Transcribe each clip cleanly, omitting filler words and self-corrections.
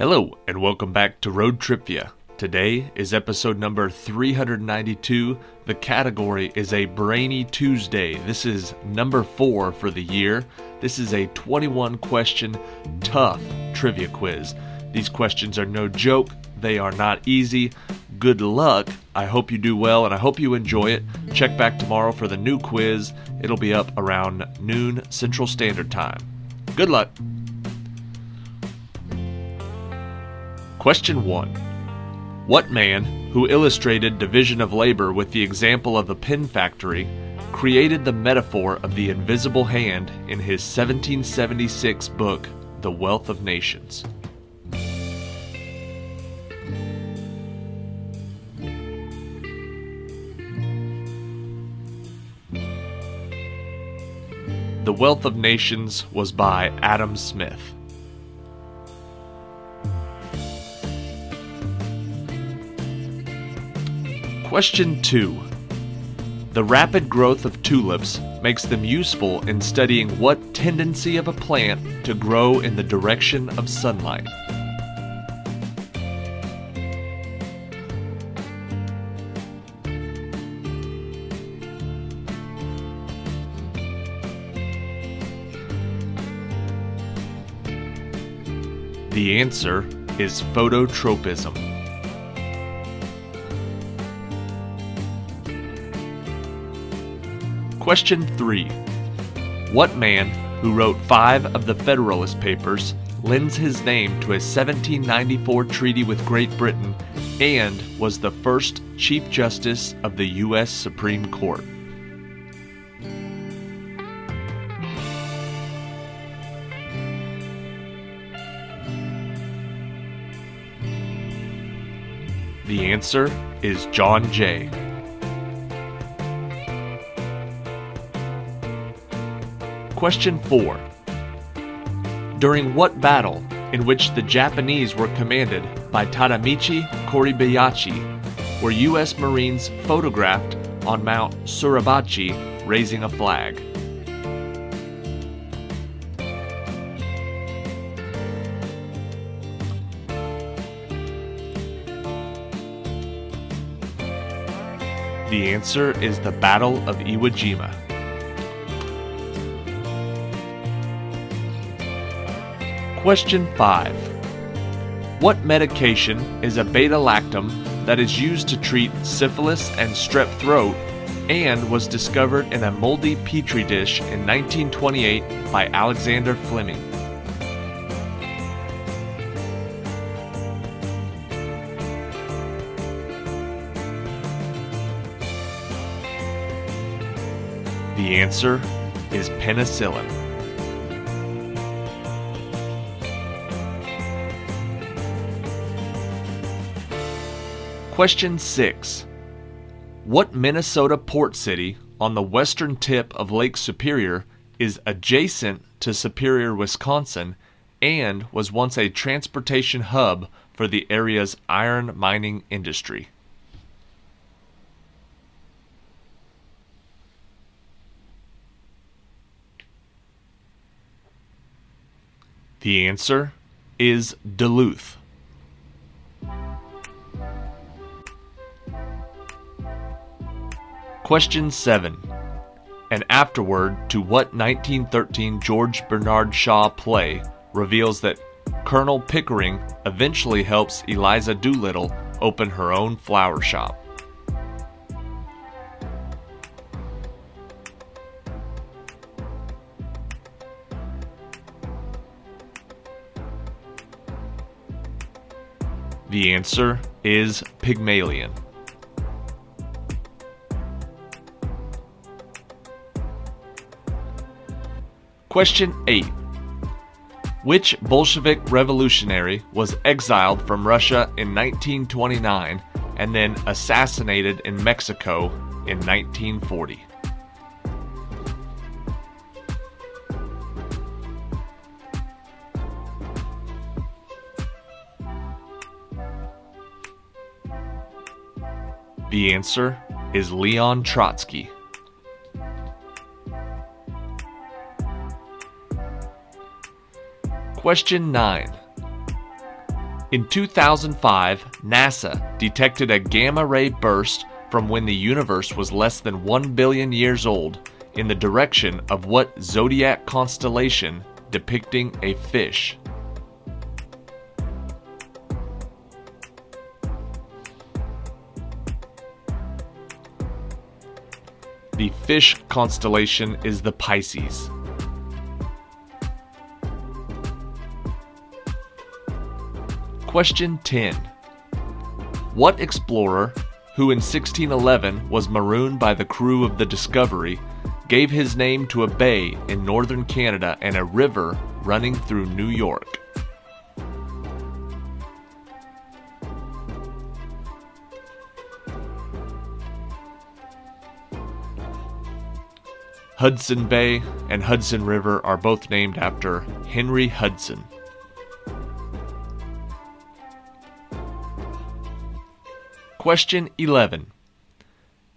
Hello, and welcome back to ROAD TRIpVIA. Today is episode number 392. The category is a Brainy Tuesday. This is number 4 for the year. This is a 21-question, tough trivia quiz. These questions are no joke. They are not easy. Good luck. I hope you do well, and I hope you enjoy it. Check back tomorrow for the new quiz. It'll be up around noon Central Standard Time. Good luck. Question 1. What man, who illustrated division of labor with the example of a pen factory, created the metaphor of the invisible hand in his 1776 book, The Wealth of Nations? The Wealth of Nations was by Adam Smith. Question 2. The rapid growth of tulips makes them useful in studying what tendency of a plant to grow in the direction of sunlight. The answer is phototropism. Question 3. What man, who wrote 5 of the Federalist Papers, lends his name to a 1794 treaty with Great Britain and was the first Chief Justice of the U.S. Supreme Court? The answer is John Jay. Question 4. During what battle, in which the Japanese were commanded by Tadamichi Koribayashi, were U.S. Marines photographed on Mount Suribachi raising a flag? The answer is the Battle of Iwo Jima. Question 5. What medication is a beta-lactam that is used to treat syphilis and strep throat and was discovered in a moldy petri dish in 1928 by Alexander Fleming? The answer is penicillin. Question 6. What Minnesota port city on the western tip of Lake Superior is adjacent to Superior, Wisconsin, and was once a transportation hub for the area's iron mining industry? The answer is Duluth. Question 7. An afterword to what 1913 George Bernard Shaw play reveals that Colonel Pickering eventually helps Eliza Doolittle open her own flower shop? The answer is Pygmalion. Question 8. Which Bolshevik revolutionary was exiled from Russia in 1929 and then assassinated in Mexico in 1940? The answer is Leon Trotsky. Question 9. In 2005, NASA detected a gamma-ray burst from when the universe was less than 1 billion years old in the direction of what zodiac constellation depicting a fish? The fish constellation is the Pisces. Question 10. What explorer, who in 1611 was marooned by the crew of the Discovery, gave his name to a bay in northern Canada and a river running through New York? Hudson Bay and Hudson River are both named after Henry Hudson. Question 11.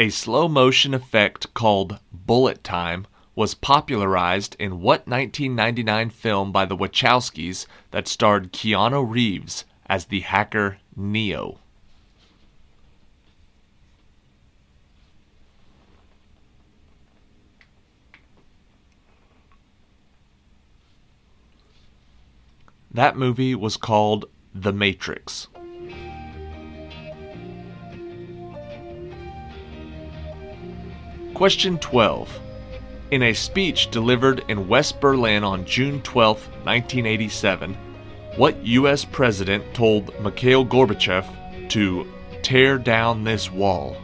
A slow-motion effect called bullet time was popularized in what 1999 film by the Wachowskis that starred Keanu Reeves as the hacker Neo? That movie was called The Matrix. Question 12. In a speech delivered in West Berlin on June 12, 1987, what U.S. president told Mikhail Gorbachev to tear down this wall?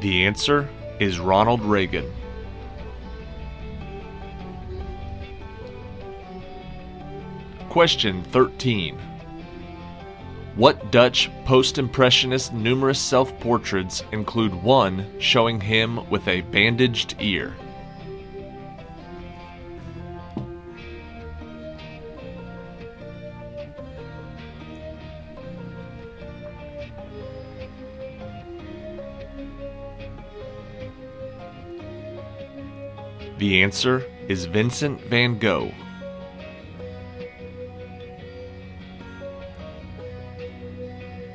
The answer is Ronald Reagan. Question 13. What Dutch post-impressionist numerous self-portraits include one showing him with a bandaged ear? The answer is Vincent van Gogh.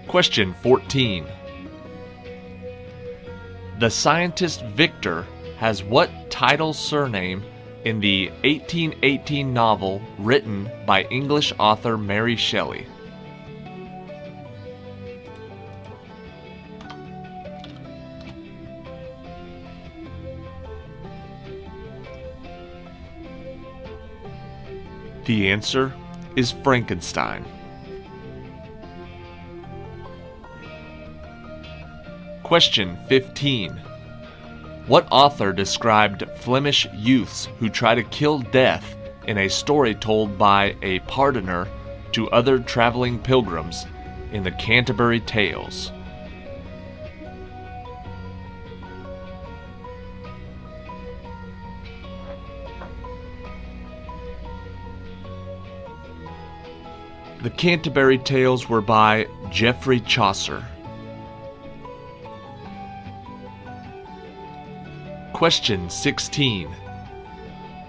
Question 14. The scientist Victor has what title surname in the 1818 novel written by English author Mary Shelley? The answer is Frankenstein. Question 15. What author described Flemish youths who try to kill death in a story told by a pardoner to other traveling pilgrims in the Canterbury Tales? The Canterbury Tales were by Geoffrey Chaucer. Question 16.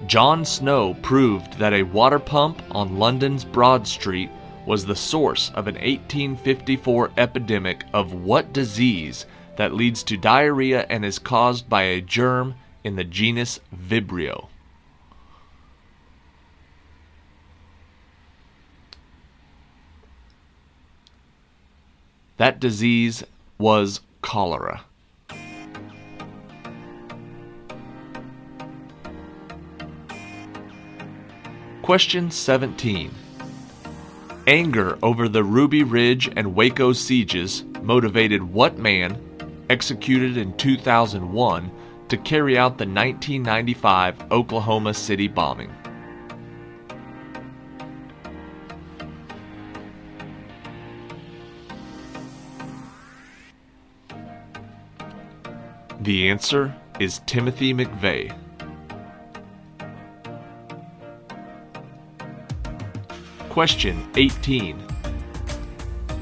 John Snow proved that a water pump on London's Broad Street was the source of an 1854 epidemic of what disease that leads to diarrhea and is caused by a germ in the genus Vibrio? That disease was cholera. Question 17. Anger over the Ruby Ridge and Waco sieges motivated what man, executed in 2001, to carry out the 1995 Oklahoma City bombing? The answer is Timothy McVeigh. Question 18.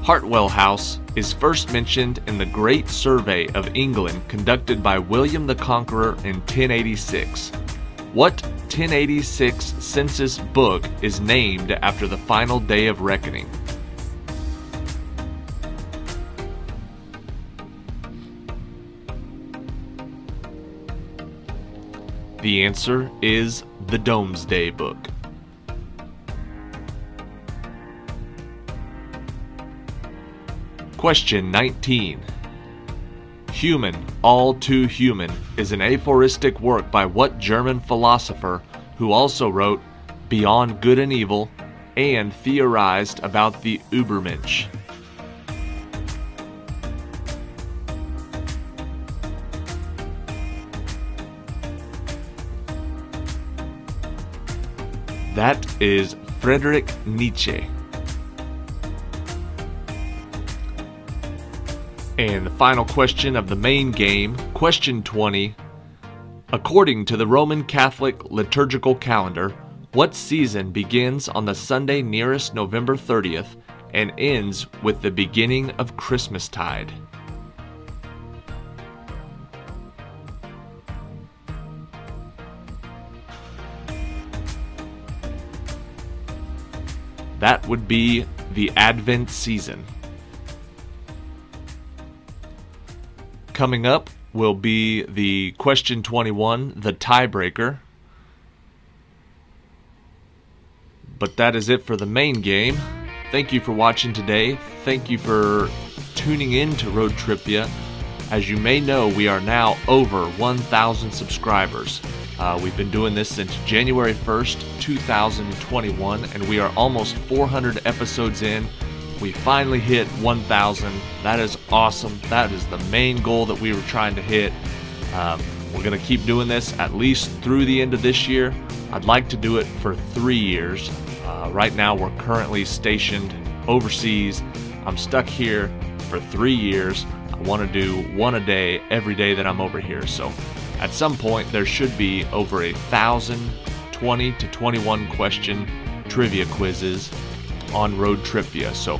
Hartwell House is first mentioned in the Great Survey of England conducted by William the Conqueror in 1086. What 1086 census book is named after the final day of reckoning? The answer is the Domesday Book. Question 19. Human, All Too Human is an aphoristic work by what German philosopher who also wrote Beyond Good and Evil and theorized about the Übermensch? That is Friedrich Nietzsche. And the final question of the main game, question 20. According to the Roman Catholic liturgical calendar, what season begins on the Sunday nearest November 30th and ends with the beginning of Christmastide? That would be the Advent season. Coming up will be the question 21, the tiebreaker. But that is it for the main game. Thank you for watching today. Thank you for tuning in to Road Tripvia. As you may know, we are now over 1,000 subscribers. We've been doing this since January 1st, 2021, and we are almost 400 episodes in. We finally hit 1,000. That is awesome. That is the main goal that we were trying to hit. We're going to keep doing this at least through the end of this year. I'd like to do it for 3 years. Right now, we're currently stationed overseas. I'm stuck here for 3 years. I want to do one a day every day that I'm over here. So at some point, there should be over 1,000 20 to 21 question trivia quizzes on Road TRIpVIA. So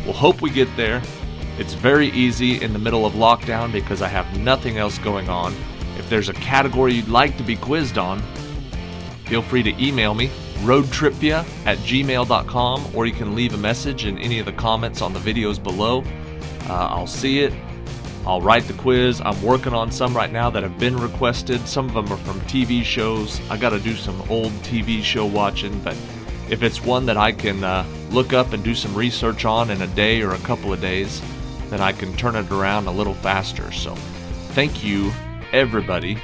we'll hope we get there. It's very easy in the middle of lockdown because I have nothing else going on. If there's a category you'd like to be quizzed on, feel free to email me, roadtripvia@gmail.com, or you can leave a message in any of the comments on the videos below. I'll see it. I'll write the quiz. I'm working on some right now that have been requested. Some of them are from TV shows. I got to do some old TV show watching, but if it's one that I can look up and do some research on in a day or a couple of days, then I can turn it around a little faster. So thank you, everybody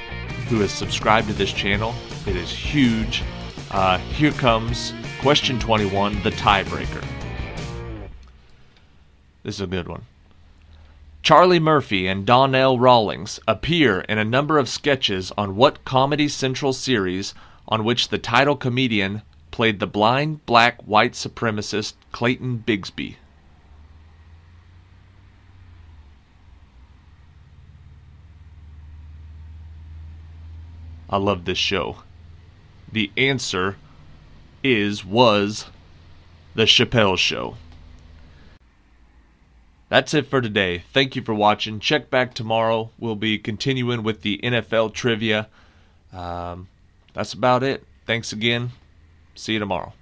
who has subscribed to this channel. It is huge. Here comes question 21, the tiebreaker. This is a good one. Charlie Murphy and Donnell Rawlings appear in a number of sketches on what Comedy Central series on which the title comedian played the blind black white supremacist Clayton Bigsby? I love this show. The answer was The Chappelle Show. That's it for today. Thank you for watching. Check back tomorrow. We'll be continuing with the NFL trivia. That's about it. Thanks again. See you tomorrow.